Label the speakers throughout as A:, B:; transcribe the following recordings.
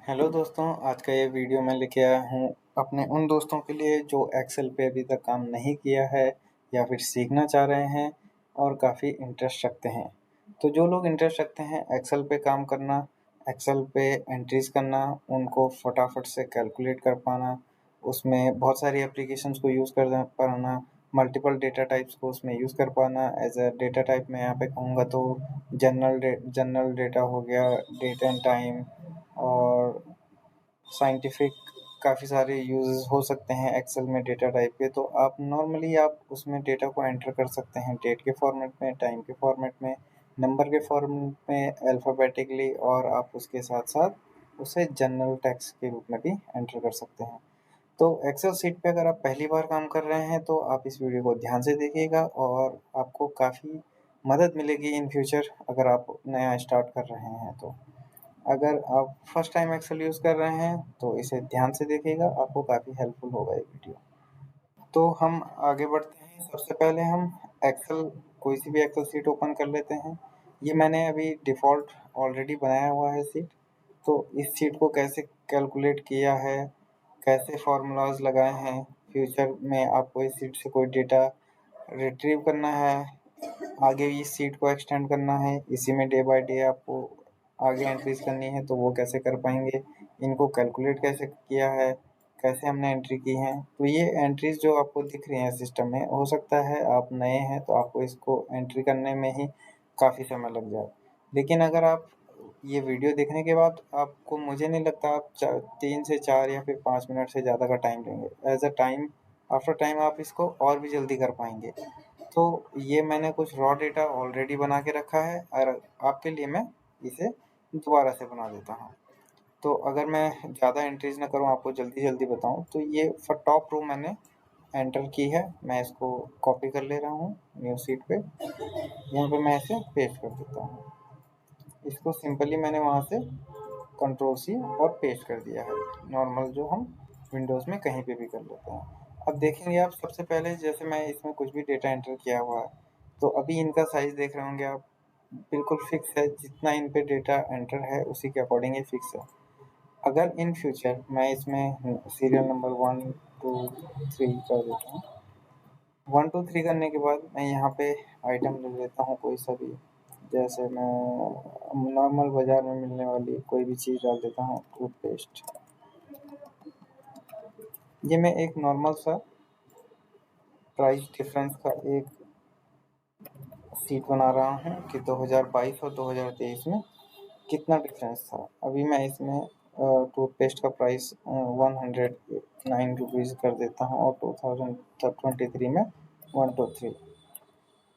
A: Hello दोस्तों, आज का ये वीडियो मैं लेके आया हूँ अपने उन दोस्तों के लिए जो एक्सेल पे अभी तक काम नहीं किया है या फिर सीखना चाह रहे हैं और काफ़ी इंटरेस्ट रखते हैं। तो जो लोग इंटरेस्ट रखते हैं एक्सेल पे काम करना, एक्सेल पे एंट्रीज करना, उनको फटाफट से कैलकुलेट कर पाना, उसमें बहुत सारी एप्लीकेशंस को यूज़ कर पाना, मल्टीपल डेटा टाइप्स को उसमें यूज़ कर पाना। एज अ डेटा टाइप मैं यहाँ पे कहूँगा तो जनरल डेटा हो गया, डेट एंड टाइम, और साइंटिफिक काफ़ी सारे यूज़ हो सकते हैं एक्सेल में डेटा टाइप के। तो आप नॉर्मली आप उसमें डेटा को एंटर कर सकते हैं डेट के फॉर्मेट में, टाइम के फॉर्मेट में, नंबर के फॉर्मेट में, अल्फ़ाबेटिकली, और आप उसके साथ साथ उसे जनरल टेक्स्ट के रूप में भी एंटर कर सकते हैं। तो एक्सेल शीट पे अगर आप पहली बार काम कर रहे हैं तो आप इस वीडियो को ध्यान से देखिएगा और आपको काफ़ी मदद मिलेगी इन फ्यूचर अगर आप नया स्टार्ट कर रहे हैं तो। अगर आप फर्स्ट टाइम एक्सेल यूज़ कर रहे हैं तो इसे ध्यान से देखिएगा, आपको काफ़ी हेल्पफुल होगा ये वीडियो। तो हम आगे बढ़ते हैं। सबसे पहले हम एक्सेल कोई सी भी एक्सेल शीट ओपन कर लेते हैं। ये मैंने अभी डिफ़ॉल्ट ऑलरेडी बनाया हुआ है शीट। तो इस शीट को कैसे कैलकुलेट किया है, कैसे फार्मूलाज लगाए हैं, फ्यूचर में आपको इस शीट से कोई डेटा रिट्रीव करना है, आगे इस सीट को एक्सटेंड करना है, इसी में डे बाय डे आपको आगे एंट्रीज करनी है, तो वो कैसे कर पाएंगे, इनको कैलकुलेट कैसे किया है, कैसे हमने एंट्री की है। तो ये एंट्रीज जो आपको दिख रही हैं सिस्टम में, हो सकता है आप नए हैं तो आपको इसको एंट्री करने में ही काफ़ी समय लग जाए। लेकिन अगर आप ये वीडियो देखने के बाद आपको, मुझे नहीं लगता आप 3 से 4 या फिर 5 मिनट से ज़्यादा का टाइम लेंगे। As a time after time आप इसको और भी जल्दी कर पाएंगे। तो ये मैंने कुछ रॉ डेटा ऑलरेडी बना के रखा है और आपके लिए मैं इसे दोबारा से बना देता हूँ। तो अगर मैं ज़्यादा एंट्रीज ना करूँ, आपको जल्दी जल्दी बताऊँ, तो ये फॉर टॉप रो मैंने एंटर की है। मैं इसको कॉपी कर ले रहा हूँ न्यू सीट पे, यहाँ पे मैं इसे पेस्ट कर देता हूँ। इसको सिंपली मैंने वहाँ से कंट्रोल सी और पेस्ट कर दिया है, नॉर्मल जो हम विंडोज़ में कहीं पे भी कर लेते हैं। अब देखेंगे आप, सबसे पहले जैसे मैं इसमें कुछ भी डेटा एंटर किया हुआ है, तो अभी इनका साइज़ देख रहे होंगे आप, बिल्कुल फिक्स है। जितना इन पे डेटा एंटर है उसी के अकॉर्डिंग ये फिक्स है। अगर इन फ्यूचर मैं इसमें सीरियल नंबर 1 2 3 कर देता हूँ, 1 2 3 करने के बाद मैं यहाँ पे आइटम ले लेता हूँ कोई सा भी। जैसे मैं नॉर्मल बाज़ार में मिलने वाली कोई भी चीज़ डाल देता हूँ, टूथपेस्ट। ये मैं एक नॉर्मल सा प्राइस डिफरेंस का एक शीट बना रहा हूँ कि 2022 और 2023 में कितना डिफरेंस था। अभी मैं इसमें टूथपेस्ट का प्राइस 109 रुपीज़ कर देता हूँ और 2023 में 1 2 3।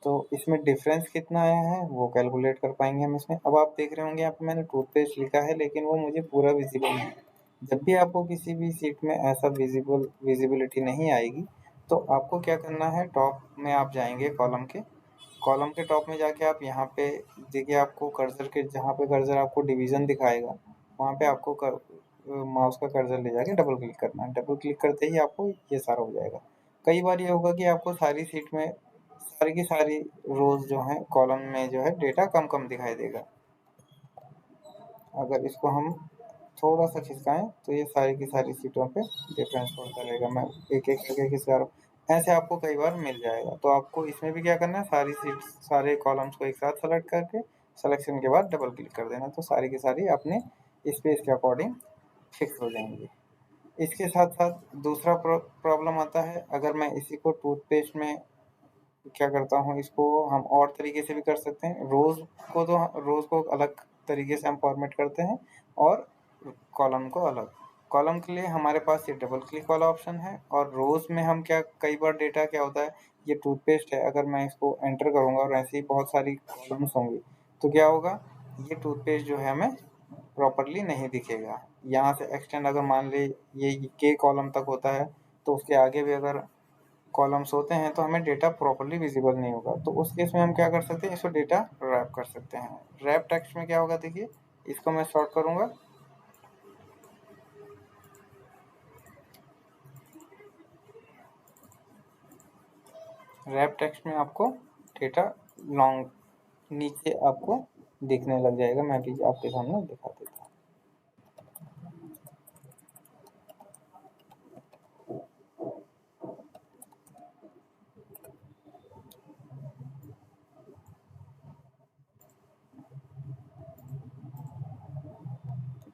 A: तो इसमें डिफरेंस कितना आया है वो कैलकुलेट कर पाएंगे हम इसमें। अब आप देख रहे होंगे यहाँ पे मैंने टूथपेस्ट लिखा है, लेकिन वो मुझे पूरा विजिबल नहीं है। जब भी आपको किसी भी सीट में ऐसा विजिबिलिटी नहीं आएगी, तो आपको क्या करना है, टॉप में आप जाएंगे, कॉलम के टॉप में जाके आप यहाँ पे देखिए, आपको कर्सर के जहाँ पे कर्सर आपको डिवीज़न दिखाएगा, वहाँ पे आपको माउस का कर्सर ले जाके डबल क्लिक करना है। डबल क्लिक करते ही आपको ये सारा हो जाएगा। कई बार ये होगा कि आपको सारी सीट में सारी की सारी रोज जो हैं कॉलम में जो है डेटा कम कम दिखाई देगा। अगर इसको हम थोड़ा सा खिसकाएं तो ये सारी की सारी सीटों पे डिफरेंस होता रहेगा। मैं एक एक करके खिसका रहा हूँ, ऐसे आपको कई बार मिल जाएगा। तो आपको इसमें भी क्या करना है, सारी सीट सारे कॉलम्स को एक साथ सेलेक्ट करके सिलेक्शन के बाद डबल क्लिक कर देना, तो सारी की सारी अपने स्पेस के अकॉर्डिंग फिक्स हो जाएंगी। इसके साथ साथ दूसरा प्रॉब्लम आता है, अगर मैं इसी को टूथपेस्ट में क्या करता हूँ, इसको हम और तरीके से भी कर सकते हैं। रोज़ को अलग तरीके से हम फॉर्मेट करते हैं और कॉलम को अलग। कॉलम के लिए हमारे पास ये डबल क्लिक वाला ऑप्शन है, और रोज़ में हम क्या, कई बार डेटा क्या होता है, ये टूथपेस्ट है, अगर मैं इसको एंटर करूँगा और ऐसी बहुत सारी कॉलम्स होंगी, तो क्या होगा, ये टूथपेस्ट जो है हमें प्रॉपरली नहीं दिखेगा। यहाँ से एक्सटेंड अगर मान ली ये के कॉलम तक होता है, तो उसके आगे भी अगर कॉलम्स होते हैं तो हमें डेटा प्रॉपरली विजिबल नहीं होगा। तो उस केस में हम क्या कर सकते हैं, इसको डेटा रैप कर सकते हैं। रैप टेक्स्ट में क्या होगा, देखिए इसको मैं शॉर्ट करूँगा। रैप टेक्स्ट में आपको डेटा लॉन्ग नीचे आपको दिखने लग जाएगा। मैं भी आपके सामने दिखा देता हूँ।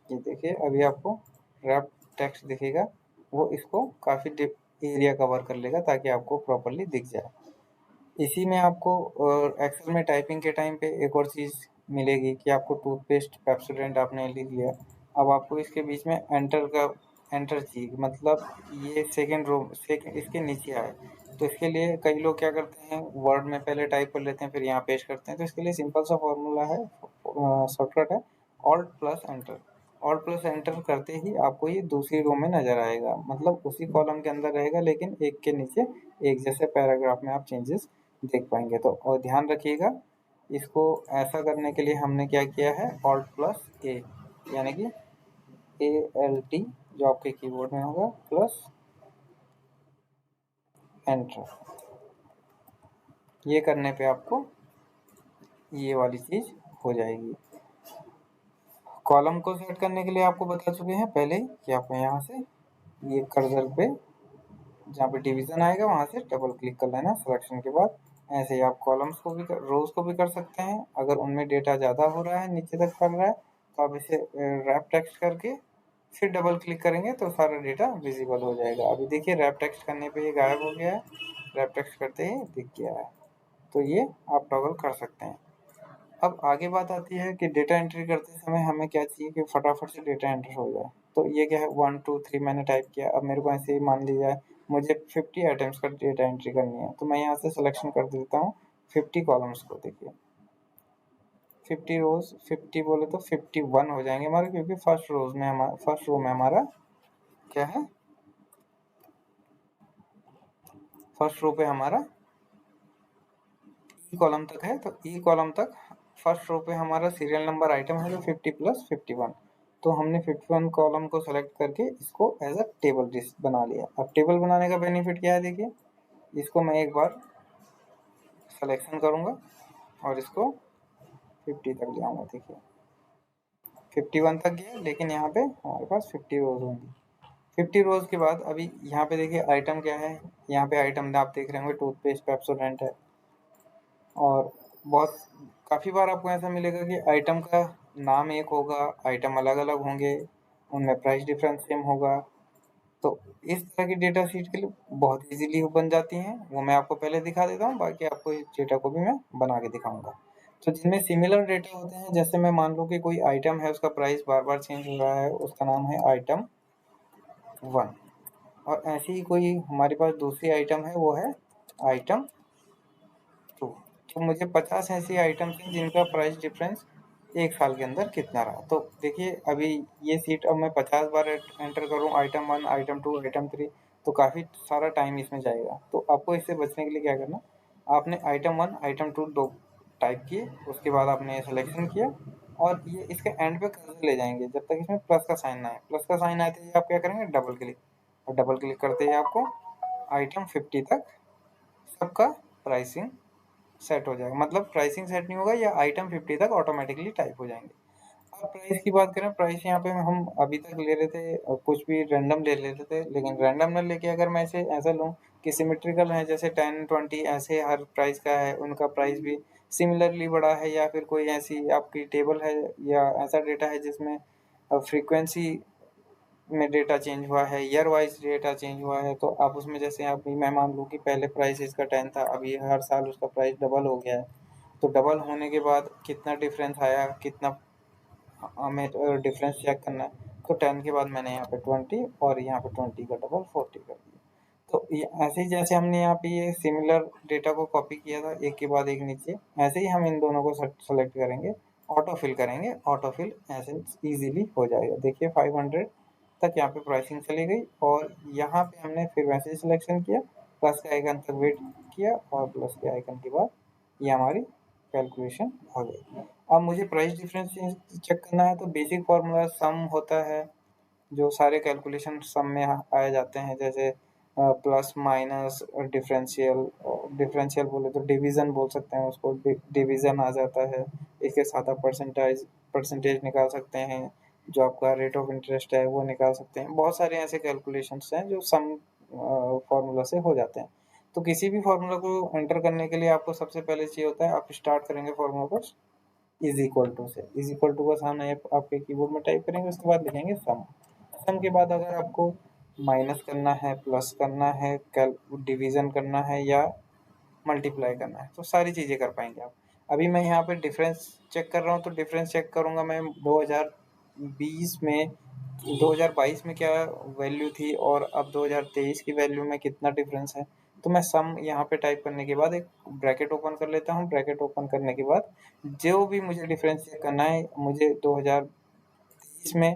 A: ये देखिए अभी आपको रैप टेक्स्ट दिखेगा, वो इसको काफ़ी एरिया कवर कर लेगा ताकि आपको प्रॉपरली दिख जाए। इसी में आपको एक्सेल में टाइपिंग के टाइम पे एक और चीज़ मिलेगी कि आपको टूथपेस्ट पेप्सोडेंट आपने लिख लिया, अब आपको इसके बीच में एंटर चाहिए, मतलब ये सेकंड रो सेकंड इसके नीचे आए। तो इसके लिए कई लोग क्या करते हैं, वर्ड में पहले टाइप कर लेते हैं फिर यहाँ पेस्ट करते हैं। तो इसके लिए सिंपल सा फॉर्मूला है, शॉर्टकट है, alt plus enter. Alt plus enter करते ही आपको ये दूसरी रो में नज़र आएगा, मतलब उसी कॉलम के अंदर रहेगा लेकिन एक के नीचे एक, जैसे पैराग्राफ में आप चेंजेस देख पाएंगे। तो और ध्यान रखिएगा, इसको ऐसा करने के लिए हमने क्या किया है, ऑल्ट प्लस ए, यानी कि ALT जो आपके कीबोर्ड में होगा प्लस एंटर। ये करने पे आपको ये वाली चीज़ हो जाएगी। कॉलम को सेट करने के लिए आपको बता चुके हैं पहले ही कि आपको यहाँ से ये कर्सर पे जहाँ पे डिवीजन आएगा वहाँ से डबल क्लिक कर लेना सिलेक्शन के बाद। ऐसे ही आप कॉलम्स को भी रोज को भी कर सकते हैं। अगर उनमें डेटा ज़्यादा हो रहा है, नीचे तक पड़ रहा है, तो आप इसे रैप टेक्स्ट करके फिर डबल क्लिक करेंगे तो सारा डेटा विजिबल हो जाएगा। अभी देखिए रैप टेक्स्ट करने पे ये गायब हो गया है, रैप टेक्स्ट करते ही दिख गया है। तो ये आप टॉगल कर सकते हैं। अब आगे बात आती है कि डेटा एंट्री करते समय हमें क्या चाहिए कि फटाफट से डेटा एंटर हो जाए। तो ये क्या है, 1 2 3 मैंने टाइप किया, अब मेरे को ऐसे ही मान लिया है मुझे 50 आइटम्स का डेटा एंट्री करनी है, तो मैं यहाँ से सिलेक्शन कर देता हूँ 50 कॉलम्स को। देखिए 50 रोज, 50 बोले तो 51 हो जाएंगे हमारे, क्योंकि फर्स्ट रो में हमारा क्या है, फर्स्ट रो पे हमारा ई कॉलम तक है। तो ई कॉलम तक फर्स्ट रो पे हमारा सीरियल नंबर आइटम है जो 50 प्लस 51। तो हमने 51 कॉलम को सेलेक्ट करके इसको एज अ टेबल लिस्ट बना लिया। अब टेबल बनाने का बेनिफिट क्या है, देखिए इसको मैं एक बार सिलेक्शन करूंगा और इसको 50 तक ले आऊंगा। देखिए 51 तक गया, लेकिन यहाँ पे हमारे पास 50 रोज होंगी। 50 रोज के बाद अभी यहाँ पे देखिए आइटम क्या है, यहाँ पे आइटम आप देख रहे होंगे टूथपेस्ट पेप्सोडेंट है। और बहुत काफ़ी बार आपको ऐसा मिलेगा कि आइटम का नाम एक होगा, आइटम अलग अलग होंगे, उनमें प्राइस डिफरेंस सेम होगा। तो इस तरह की डेटा शीट के लिए बहुत इजीली बन जाती हैं, वो मैं आपको पहले दिखा देता हूँ, बाकी आपको इस डेटा को भी मैं बना के दिखाऊंगा। तो जिनमें सिमिलर डेटा होते हैं, जैसे मैं मान लूँ कि कोई आइटम है, उसका प्राइस बार बार चेंज हो रहा है, उसका नाम है आइटम 1। और ऐसी ही कोई हमारे पास दूसरी आइटम है, वो है आइटम 2। तो मुझे 50 ऐसी आइटम्स हैं जिनका प्राइस डिफरेंस एक साल के अंदर कितना रहा। तो देखिए अभी ये सीट अब मैं 50 बार एंटर करूँ, आइटम 1 आइटम 2 आइटम 3, तो काफ़ी सारा टाइम इसमें जाएगा। तो आपको इससे बचने के लिए क्या करना, आपने आइटम 1 आइटम 2 दो टाइप किए, उसके बाद आपने सिलेक्शन किया और ये इसके एंड पे कर्सर ले जाएंगे जब तक इसमें प्लस का साइन ना आए। प्लस का साइन आते ही आप क्या करेंगे, डबल क्लिक, और डबल क्लिक करते ही आपको आइटम 50 तक सबका प्राइसिंग सेट हो जाएगा। मतलब प्राइसिंग सेट नहीं होगा, या आइटम 50 तक ऑटोमेटिकली टाइप हो जाएंगे। अब प्राइस की बात करें, प्राइस यहाँ पे हम अभी तक ले रहे थे और कुछ भी रैंडम ले लेते थे, लेकिन रैंडम न लेके अगर मैं इसे ऐसा लूँ कि सिमेट्रिकल है, जैसे 10 20 ऐसे हर प्राइस का है, उनका प्राइस भी सिमिलरली बड़ा है, या फिर कोई ऐसी आपकी टेबल है या ऐसा डेटा है जिसमें फ्रीक्वेंसी में डेटा चेंज हुआ है, ईयर वाइज डेटा चेंज हुआ है, तो आप उसमें जैसे आप मैं मान लूँ कि पहले प्राइस इसका 10 था, अभी हर साल उसका प्राइस डबल हो गया है। तो डबल होने के बाद कितना डिफरेंस आया, कितना हमें डिफरेंस चेक करना है। तो 10 के बाद मैंने यहाँ पे 20 और यहाँ पे 20 का डबल 40 कर दिया। तो ये ऐसे ही जैसे हमने यहाँ पे ये सिमिलर डेटा को कॉपी किया था एक के बाद एक नीचे, ऐसे ही हम इन दोनों को सेलेक्ट करेंगे, ऑटो फिल करेंगे, ऑटो फिल ऐसे इजीली हो जाएगा। देखिए 500 तक यहाँ पे प्राइसिंग चली गई, और यहाँ पे हमने फिर वैसे ही सिलेक्शन किया, प्लस के आइकन तक वेट किया, और प्लस के आइकन के बाद ये हमारी कैलकुलेशन हो गई। अब मुझे प्राइस डिफरेंस चेक करना है, तो बेसिक फार्मूला सम होता है, जो सारे कैलकुलेशन सम में आए जाते हैं, जैसे प्लस माइनस डिफरेंशियल, डिफरेंशियल बोले तो डिवीज़न बोल सकते हैं उसको, डिवीज़न आ जाता है। इसके साथ आप परसेंटेज निकाल सकते हैं, जो आपका रेट ऑफ इंटरेस्ट है वो निकाल सकते हैं। बहुत सारे ऐसे कैलकुलेशंस हैं जो सम फार्मूला से हो जाते हैं। तो किसी भी फार्मूला को एंटर करने के लिए आपको सबसे पहले चाहिए होता है, आप स्टार्ट करेंगे फार्मूला पर, इज इक्वल टू से, इज इक्वल टू का सामने आपके कीबोर्ड में टाइप करेंगे, उसके बाद लिखेंगे सम। सम के बाद अगर आपको माइनस करना है, प्लस करना है, डिवीजन करना है या मल्टीप्लाई करना है, तो सारी चीज़ें कर पाएंगे आप। अभी मैं यहाँ पे डिफरेंस चेक कर रहा हूँ, तो डिफरेंस चेक करूँगा मैं 2020 में, 2022 में क्या वैल्यू थी और अब 2023 की वैल्यू में कितना डिफरेंस है। तो मैं सम यहाँ पे टाइप करने के बाद एक ब्रैकेट ओपन कर लेता हूँ। ब्रैकेट ओपन करने के बाद जो भी मुझे डिफरेंस चेक करना है, मुझे 2023 में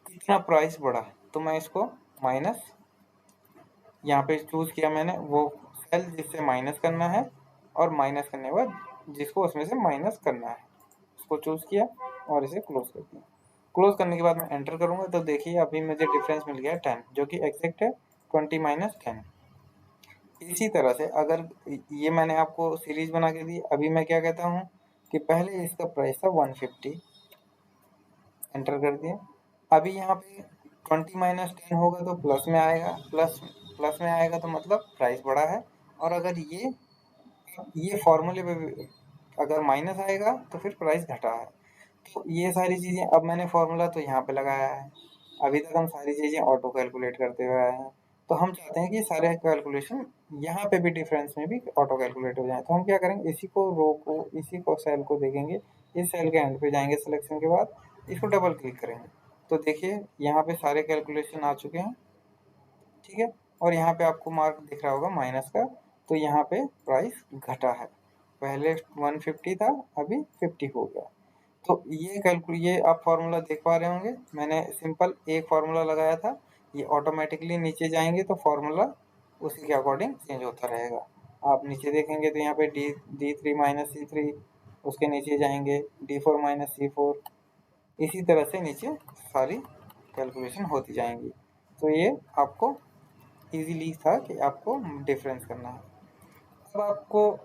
A: कितना प्राइस बढ़ा, तो मैं इसको माइनस यहाँ पे चूज किया मैंने वो सेल जिससे माइनस करना है, और माइनस करने के बाद जिसको उसमें से माइनस करना है उसको चूज किया और इसे क्लोज कर दिया। क्लोज करने के बाद मैं एंटर करूंगा, तो देखिए अभी मुझे डिफरेंस मिल गया है 10, जो कि एग्जैक्ट है 20 माइनस 10। इसी तरह से अगर ये मैंने आपको सीरीज बना के दी, अभी मैं क्या कहता हूँ कि पहले इसका प्राइस था 150, एंटर कर दिया। अभी यहाँ पे 20 माइनस 10 होगा तो प्लस में आएगा, प्लस प्लस में आएगा तो मतलब प्राइस बढ़ा है। और अगर ये फॉर्मूले पे अगर माइनस आएगा तो फिर प्राइस घटा है। तो ये सारी चीज़ें, अब मैंने फॉर्मूला तो यहाँ पे लगाया है। अभी तक हम सारी चीज़ें ऑटो कैलकुलेट करते हुए आए हैं, तो हम चाहते हैं कि सारे कैलकुलेशन यहाँ पे भी डिफरेंस में भी ऑटो कैलकुलेट हो जाए। तो हम क्या करेंगे, इसी को रो को, इसी को सेल को देखेंगे, इस सेल के एंड पे जाएंगे सिलेक्शन के बाद, इसको डबल क्लिक करेंगे, तो देखिए यहाँ पे सारे कैलकुलेशन आ चुके हैं, ठीक है। और यहाँ पे आपको मार्क दिख रहा होगा माइनस का, तो यहाँ पे प्राइस घटा है, पहले 150 था अभी 50 हो गया। तो ये आप फार्मूला देख पा रहे होंगे, मैंने सिंपल एक फार्मूला लगाया था, ये ऑटोमेटिकली नीचे जाएंगे तो फार्मूला उसी के अकॉर्डिंग चेंज होता रहेगा। आप नीचे देखेंगे तो यहाँ पे D3 माइनस C3, उसके नीचे जाएंगे D4 माइनस C4, इसी तरह से नीचे सारी कैलकुलेशन होती जाएंगी। तो ये आपको इजीली था कि आपको डिफरेंस करना है। अब आपको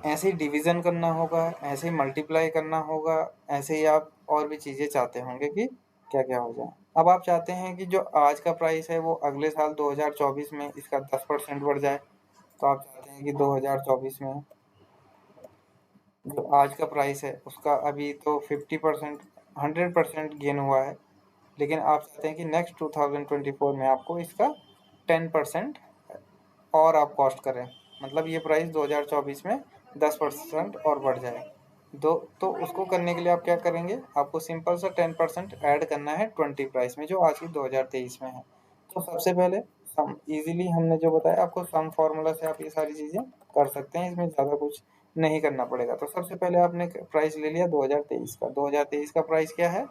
A: ऐसे ही डिवीज़न करना होगा, ऐसे ही मल्टीप्लाई करना होगा, ऐसे ही आप और भी चीज़ें चाहते होंगे कि क्या क्या हो जाए। अब आप चाहते हैं कि जो आज का प्राइस है वो अगले साल 2024 में इसका 10% बढ़ जाए। तो आप चाहते हैं कि 2024 में जो आज का प्राइस है उसका अभी तो 50%, 100% गेन हुआ है, लेकिन आप चाहते हैं कि नेक्स्ट 2024 में आपको इसका 10% और आप कॉस्ट करें, मतलब ये प्राइस 2024 में 10% और बढ़ जाए। तो उसको करने के लिए आप क्या करेंगे, आपको सिंपल सा 10% ऐड करना है 20 प्राइस में जो आज की 2023 में है। तो सबसे पहले सम, इजीली हमने जो बताया आपको, सम फार्मूला से आप ये सारी चीज़ें कर सकते हैं, इसमें ज़्यादा कुछ नहीं करना पड़ेगा। तो सबसे पहले आपने प्राइस ले लिया 2023 का, 2023 का प्राइस क्या है,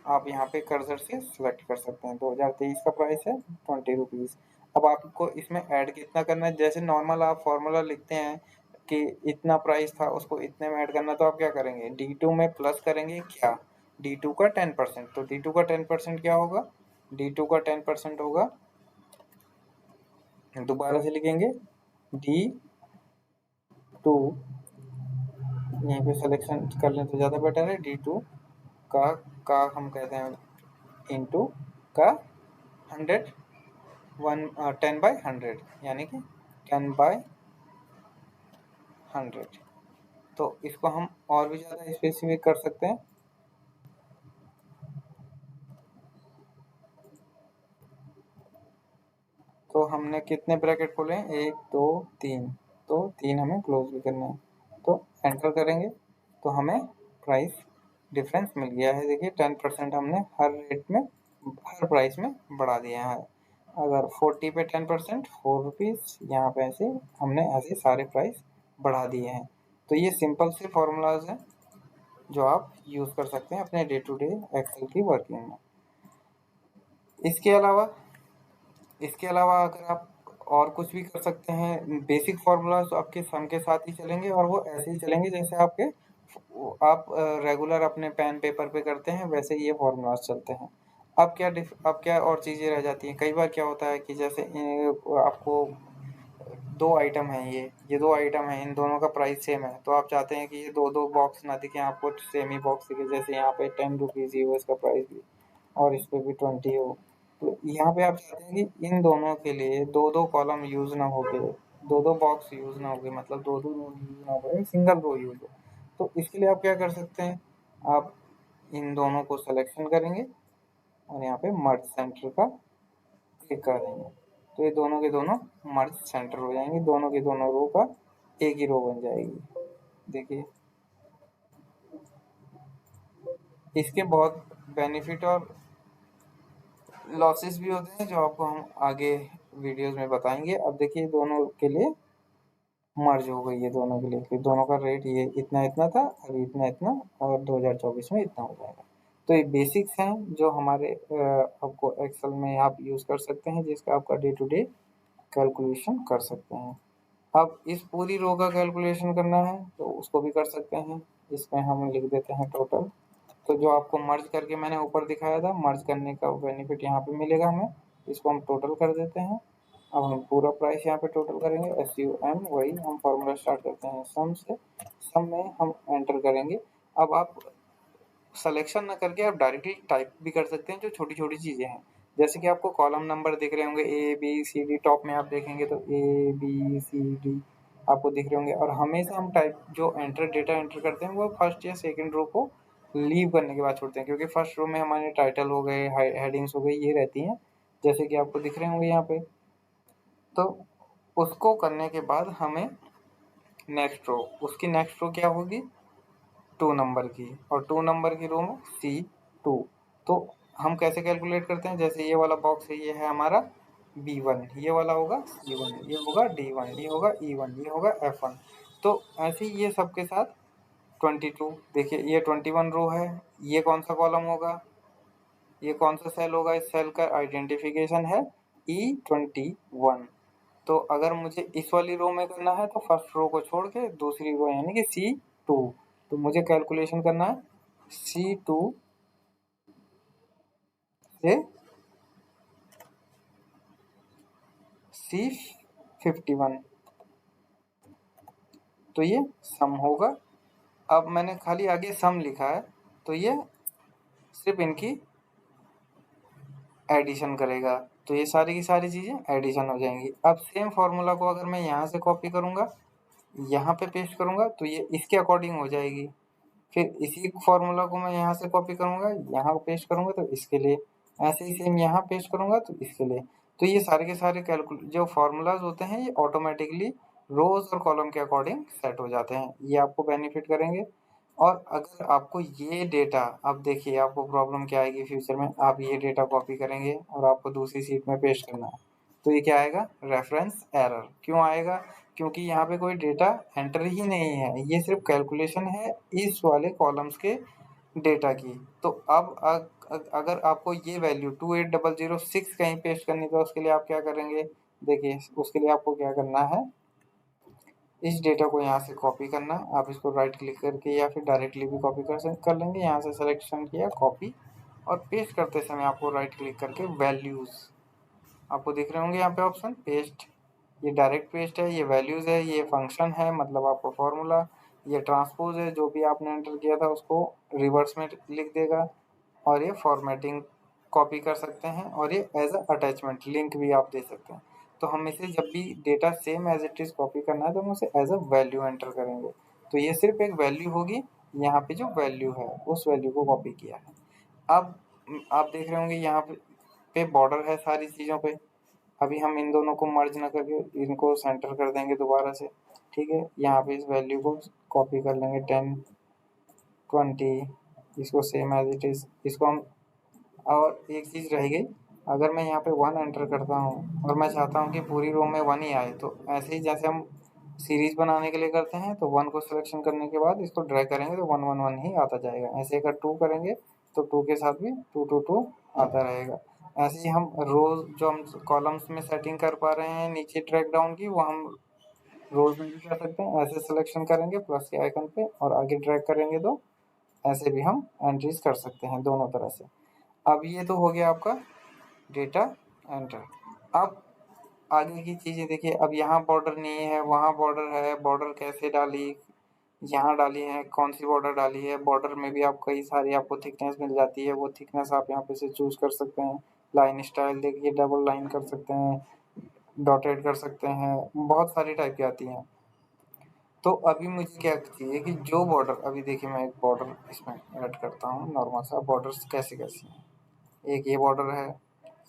A: आप यहाँ पे कर्सर से सिलेक्ट कर सकते हैं। 2023 का प्राइस है 20 रुपीज़। अब आपको इसमें ऐड कितना करना है, जैसे नॉर्मल आप फॉर्मूला लिखते हैं कि इतना प्राइस था उसको इतने में ऐड करना, तो आप क्या करेंगे, D2 में प्लस करेंगे क्या, D2 का 10%। तो D2 का 10% क्या होगा, D2 का 10% होगा, दोबारा से लिखेंगे D2, यहीं पे सिलेक्शन कर लें तो ज़्यादा बेटर है। D2 का हम कहते हैं इंटू का 100, 10/100, यानी कि 10/100। तो इसको हम और भी ज़्यादा स्पेसिफिक कर सकते हैं। तो हमने कितने ब्रैकेट खोले हैं, 1 2 3, तो 3 हमें क्लोज भी करना है, तो एंटर करेंगे तो हमें प्राइस डिफरेंस मिल गया है। देखिए 10% हमने हर रेट में, हर प्राइस में बढ़ा दिया है। अगर 40 पे 10%, 4 रुपीज़, यहाँ पे ऐसे हमने ऐसे सारे प्राइस बढ़ा दिए हैं। तो ये सिंपल से फॉर्मूलाज हैं जो आप यूज़ कर सकते हैं अपने डे टू डे एक्सेल की वर्किंग में। इसके अलावा अगर आप और कुछ भी कर सकते हैं, बेसिक फार्मूलाज तो आपके सम के साथ ही चलेंगे, और वो ऐसे ही चलेंगे जैसे आप रेगुलर अपने पेन पेपर पे करते हैं, वैसे ही ये फार्मूलाज चलते हैं। अब क्या और चीज़ें रह जाती हैं, कई बार क्या होता है कि जैसे आपको दो आइटम हैं, ये दो आइटम हैं, इन दोनों का प्राइस सेम है, तो आप चाहते हैं कि ये दो दो बॉक्स ना दिखे, आपको सेम ही बॉक्स दिखे, जैसे यहाँ पे 10 रुपीज़ ही हो इसका प्राइस भी, और इस पे भी 20 हो। तो यहाँ पे आप चाहते हैं कि इन दोनों के लिए दो दो कॉलम यूज ना हो गए, दो दो बॉक्स यूज ना हो गए, मतलब दो दो रो यूज ना हो गए, सिंगल रो यूज हो। तो इसके लिए आप क्या कर सकते हैं, आप इन दोनों को सिलेक्शन करेंगे और यहाँ पे मर्ज सेंटर का क्लिक कर देंगे, तो ये दोनों के दोनों मर्ज सेंटर हो जाएंगे, दोनों के दोनों रो का एक ही रो बन जाएगी। देखिए इसके बहुत बेनिफिट और लॉसेस भी होते हैं जो आपको हम आगे वीडियोस में बताएंगे। अब देखिए दोनों के लिए मर्ज हो गई है, दोनों के लिए, फिर दोनों का रेट ये इतना इतना था, अभी इतना इतना, और 2024 में इतना हो जाएगा। तो ये बेसिक्स हैं जो हमारे आपको एक्सेल में आप यूज़ कर सकते हैं, जिसका आपका डे टू डे कैलकुलेशन कर सकते हैं। अब इस पूरी रो का कैलकुलेशन करना है तो उसको भी कर सकते हैं, इसमें हम लिख देते हैं टोटल। तो जो आपको मर्ज करके मैंने ऊपर दिखाया था, मर्ज करने का बेनिफिट यहाँ पे मिलेगा हमें, इसको हम टोटल कर देते हैं। अब हम पूरा प्राइस यहाँ पे टोटल करेंगे, SUM, वही हम फॉर्मूला स्टार्ट करते हैं सम से, सम में हम एंटर करेंगे। अब आप सिलेक्शन ना करके आप डायरेक्टली टाइप भी कर सकते हैं, जो छोटी छोटी चीज़ें हैं, जैसे कि आपको कॉलम नंबर दिख रहे होंगे ABCD, टॉप में आप देखेंगे तो ABCD आपको दिख रहे होंगे, और हमेशा हम टाइप जो डेटा एंटर करते हैं वो फर्स्ट या सेकंड रो को लीव करने के बाद छोड़ते हैं, क्योंकि फर्स्ट रो में हमारे टाइटल हो गए, हेडिंग्स हो गई, ये रहती हैं, जैसे कि आपको दिख रहे होंगे यहाँ पे। तो उसको करने के बाद हमें नेक्स्ट रो, उसकी नेक्स्ट रो क्या होगी, 2 नंबर की, और 2 नंबर की रो में C2। तो हम कैसे कैलकुलेट करते हैं, जैसे ये वाला बॉक्स है, ये है हमारा B1, ये वाला होगा C1, ये होगा D1, ये होगा E1, ये होगा F1। तो ऐसे ही ये सबके साथ 22, देखिए ये 21 रो है, ये कौन सा कॉलम होगा, ये कौन सा सेल होगा, इस सेल का आइडेंटिफिकेशन है E21। तो अगर मुझे इस वाली रो में करना है तो फर्स्ट रो को छोड़ के दूसरी रो यानी कि C2, तो मुझे कैलकुलेशन करना है C2 से C51, तो ये सम होगा। अब मैंने खाली आगे सम लिखा है, तो ये सिर्फ इनकी एडिशन करेगा, तो ये सारी की सारी चीज़ें एडिशन हो जाएंगी। अब सेम फार्मूला को अगर मैं यहाँ से कॉपी करूँगा, यहाँ पे पेस्ट करूँगा, तो ये इसके अकॉर्डिंग हो जाएगी। फिर इसी फार्मूला को मैं यहाँ से कॉपी करूँगा, यहाँ पेस्ट करूँगा तो इसके लिए, ऐसे ही सेम यहाँ पेस्ट करूँगा तो इसके लिए। तो ये सारे के सारे जो फार्मूलाज होते हैं ये ऑटोमेटिकली रोज और कॉलम के अकॉर्डिंग सेट हो जाते हैं, ये आपको बेनिफिट करेंगे। और अगर आपको ये डेटा, अब देखिए आपको प्रॉब्लम क्या आएगी फ्यूचर में, आप ये डेटा कॉपी करेंगे और आपको दूसरी सीट में पेस्ट करना है, तो ये क्या आएगा, रेफरेंस एरर। क्यों आएगा, क्योंकि यहाँ पे कोई डेटा एंटर ही नहीं है, ये सिर्फ कैलकुलेशन है इस वाले कॉलम्स के डेटा की। तो अब अगर आपको ये वैल्यू 28006 कहीं पेस्ट करनी, तो उसके लिए आप क्या करेंगे, देखिए उसके लिए आपको क्या करना है, इस डेटा को यहाँ से कॉपी करना, आप इसको राइट क्लिक करके या फिर डायरेक्टली भी कॉपी कर लेंगे, यहाँ से सिलेक्शन किया कॉपी, और पेस्ट करते समय आपको राइट क्लिक करके वैल्यूज़, आपको दिख रहे होंगे यहाँ पे ऑप्शन पेस्ट, ये डायरेक्ट पेस्ट है, ये वैल्यूज़ है, ये फंक्शन है मतलब आपका फॉर्मूला, ये ट्रांसपोज है, जो भी आपने एंटर किया था उसको रिवर्स में लिख देगा, और ये फॉर्मेटिंग कॉपी कर सकते हैं, और ये एज अ अटैचमेंट लिंक भी आप दे सकते हैं। तो हम इसे जब भी data same as it is copy करना है तो हम उसे एज अ वैल्यू एंटर करेंगे, तो ये सिर्फ एक वैल्यू होगी, यहाँ पे जो वैल्यू है उस वैल्यू को कॉपी किया है। अब आप देख रहे होंगे यहाँ पे बॉर्डर है सारी चीज़ों पे, अभी हम इन दोनों को मर्ज ना करके इनको सेंटर कर देंगे दोबारा से, ठीक है, यहाँ पे इस वैल्यू को कॉपी कर लेंगे 10 20, इसको सेम एज इट इज़, इसको हम, और एक चीज़ रह गई, अगर मैं यहाँ पे 1 एंटर करता हूँ और मैं चाहता हूँ कि पूरी रो में 1 ही आए, तो ऐसे ही जैसे हम सीरीज बनाने के लिए करते हैं, तो 1 को सिलेक्शन करने के बाद इसको ड्रैग करेंगे तो 1 1 1 ही आता जाएगा। ऐसे अगर 2 करेंगे तो 2 के साथ भी 2 2 2 आता रहेगा। ऐसे ही हम रोज जो हम कॉलम्स में सेटिंग कर पा रहे हैं नीचे ड्रैग डाउन की, वो हम रोज में भी कर सकते हैं, ऐसे सिलेक्शन करेंगे प्लस के आइकन पे और आगे ड्रैग करेंगे तो ऐसे भी हम एंट्रीज कर सकते हैं दोनों तरह से। अब ये तो हो गया आपका डेटा एंटर। अब आगे की चीज़ें देखिए, अब यहाँ बॉर्डर नहीं है, वहाँ बॉर्डर है, बॉर्डर कैसे डाली, यहाँ डाली है, कौन सी बॉर्डर डाली है, बॉर्डर में भी आप कई सारी आपको थिकनेस मिल जाती है, वो थिकनेस आप यहाँ पे से चूज कर सकते हैं। लाइन स्टाइल देखिए, डबल लाइन कर सकते हैं, डॉटेड कर सकते हैं, बहुत सारी टाइप की आती हैं। तो अभी मुझे क्या चाहिए कि जो बॉर्डर, अभी देखिए मैं एक बॉर्डर इसमें ऐड करता हूँ, नॉर्मल सा। बॉर्डर्स कैसे कैसे हैं, एक ये बॉर्डर है,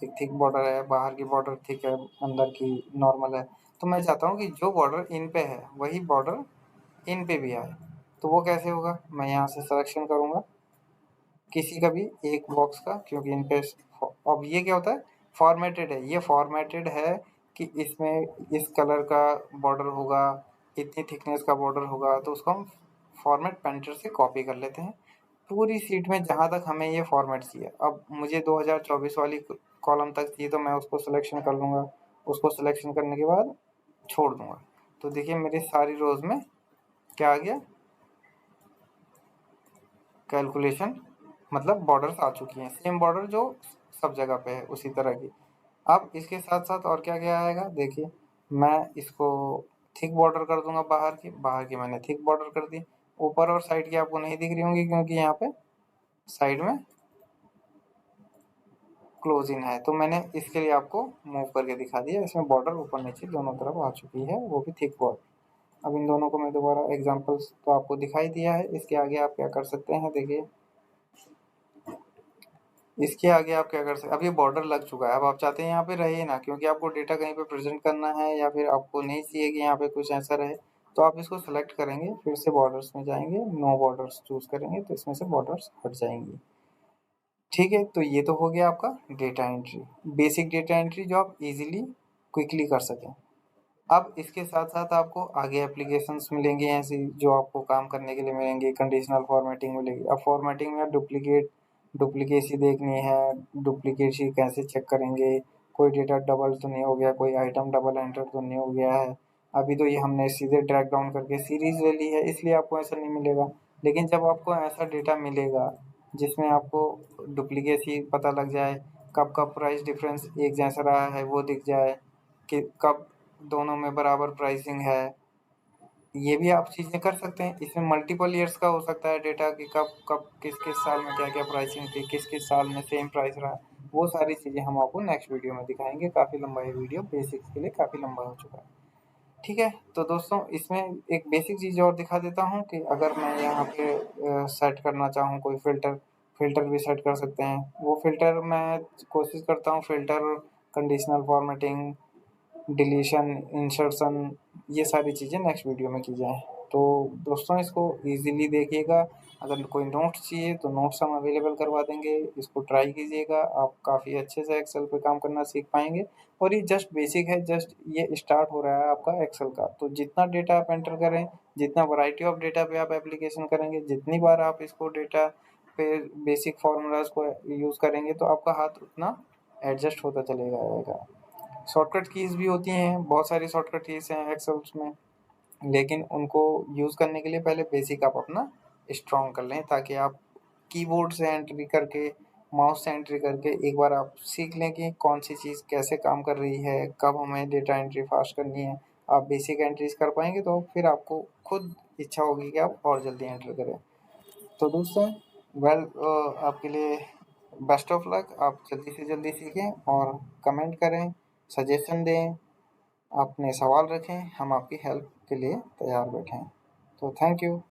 A: एक थिक बॉर्डर है, बाहर की बॉर्डर थिक है, अंदर की नॉर्मल है। तो मैं चाहता हूँ कि जो बॉर्डर इन पे है वही बॉर्डर इन पे भी आए। तो वो कैसे होगा, मैं यहाँ से सिलेक्शन करूँगा किसी का भी एक बॉक्स का, क्योंकि इन पे अब ये क्या होता है, फॉर्मेटेड है। ये फॉर्मेटेड है कि इसमें इस कलर का बॉर्डर होगा, इतनी थिकनेस का बॉर्डर होगा। तो उसको हम फॉर्मेट पेंटर से कॉपी कर लेते हैं पूरी सीट में जहाँ तक हमें ये फॉर्मेट चाहिए। अब मुझे 2024 वाली कॉलम तक चाहिए, तो मैं उसको सिलेक्शन कर लूँगा। उसको सिलेक्शन करने के बाद छोड़ दूँगा। तो देखिए मेरी सारी रोज़ में क्या आ गया, कैलकुलेशन, मतलब बॉर्डर्स आ चुकी हैं, सेम बॉर्डर जो सब जगह पे है उसी तरह की। अब इसके साथ साथ और क्या क्या आएगा, देखिए मैं इसको थिक बॉर्डर कर दूंगा, बाहर की मैंने थिक बॉर्डर कर दी। ऊपर और साइड की आपको नहीं दिख रही होंगी क्योंकि यहाँ पे साइड में क्लोज इन है, तो मैंने इसके लिए आपको मूव करके दिखा दिया। इसमें बॉर्डर ऊपर नीचे दोनों तरफ आ चुकी है, वो भी थिक बॉर्डर। अब इन दोनों को मैं दोबारा एग्जांपल्स तो आपको दिखाई दिया है, इसके आगे आप क्या कर सकते हैं, देखिए इसके आगे आप क्या कर सकते, अब ये बॉर्डर लग चुका है। अब आप चाहते हैं यहाँ पे रहे ना, क्योंकि आपको डेटा कहीं पे प्रेजेंट करना है, या फिर आपको नहीं चाहिए कि यहाँ पे कुछ ऐसा रहे, तो आप इसको सेलेक्ट करेंगे, फिर से बॉर्डर्स में जाएंगे, नो बॉर्डर्स चूज करेंगे, तो इसमें से बॉर्डर्स हट जाएंगी। ठीक है, तो ये तो हो गया आपका data entry, basic data entry जो आप इजीली क्विकली कर सकें। अब इसके साथ साथ आपको आगे एप्लीकेशंस मिलेंगे ऐसी जो आपको काम करने के लिए मिलेंगे। कंडीशनल फॉर्मेटिंग मिलेगी। अब फॉर्मेटिंग में डुप्लीकेसी देखनी है, डुप्लीकेसी कैसे चेक करेंगे, कोई डेटा डबल तो नहीं हो गया, कोई आइटम डबल एंटर तो नहीं हो गया है। अभी तो ये हमने सीधे ड्रैग डाउन करके सीरीज ले ली है, इसलिए आपको ऐसा नहीं मिलेगा। लेकिन जब आपको ऐसा डेटा मिलेगा जिसमें आपको डुप्लीकेसी पता लग जाए, कब कब प्राइस डिफरेंस एक जैसा रहा है वो दिख जाए, कि कब दोनों में बराबर प्राइसिंग है, ये भी आप चीज़ें कर सकते हैं। इसमें मल्टीपल ईयर्स का हो सकता है डेटा, कि कब कब किस किस साल में क्या क्या प्राइसिंग थी, किस किस साल में सेम प्राइस रहा। वो सारी चीज़ें हम आपको नेक्स्ट वीडियो में दिखाएंगे। काफ़ी लंबा ये वीडियो, बेसिक्स के लिए काफ़ी लंबा हो चुका है। ठीक है, तो दोस्तों इसमें एक बेसिक चीज़ और दिखा देता हूँ कि अगर मैं यहाँ पे सेट करना चाहूँ कोई फ़िल्टर, फ़िल्टर भी सेट कर सकते हैं। वो फ़िल्टर मैं कोशिश करता हूँ, filter, conditional formatting, deletion, insertion, ये सारी चीज़ें नेक्स्ट वीडियो में की जाएँ। तो दोस्तों इसको ईज़िली देखिएगा। अगर कोई नोट्स चाहिए तो नोट्स हम अवेलेबल करवा देंगे, इसको ट्राई कीजिएगा, आप काफ़ी अच्छे से एक्सेल पे काम करना सीख पाएँगे। और ये जस्ट बेसिक है, जस्ट ये स्टार्ट हो रहा है आपका एक्सेल का। तो जितना डेटा आप एंटर करें, जितना वैरायटी ऑफ डेटा पे आप एप्लीकेशन करेंगे, जितनी बार आप इसको डेटा पे बेसिक फार्मूलाज़ को यूज़ करेंगे, तो आपका हाथ उतना एडजस्ट होता चलेगा जाएगा। शॉर्टकट कीज़ भी होती हैं, बहुत सारी शॉर्टकट कीज़ हैं एक्सेल्स में, लेकिन उनको यूज़ करने के लिए पहले बेसिक आप अपना स्ट्रॉन्ग कर लें, ताकि आप कीबोर्ड से एंट्री करके, माउस से एंट्री करके एक बार आप सीख लें कि कौन सी चीज़ कैसे काम कर रही है, कब हमें डेटा एंट्री फास्ट करनी है। आप बेसिक एंट्रीज कर पाएंगे तो फिर आपको खुद इच्छा होगी कि आप और जल्दी एंटर करें। तो दोस्तों वेल, आपके लिए बेस्ट ऑफ लक। आप जल्दी से जल्दी सीखें और कमेंट करें, सजेशन दें, अपने सवाल रखें, हम आपकी हेल्प के लिए तैयार बैठे हैं। तो थैंक यू।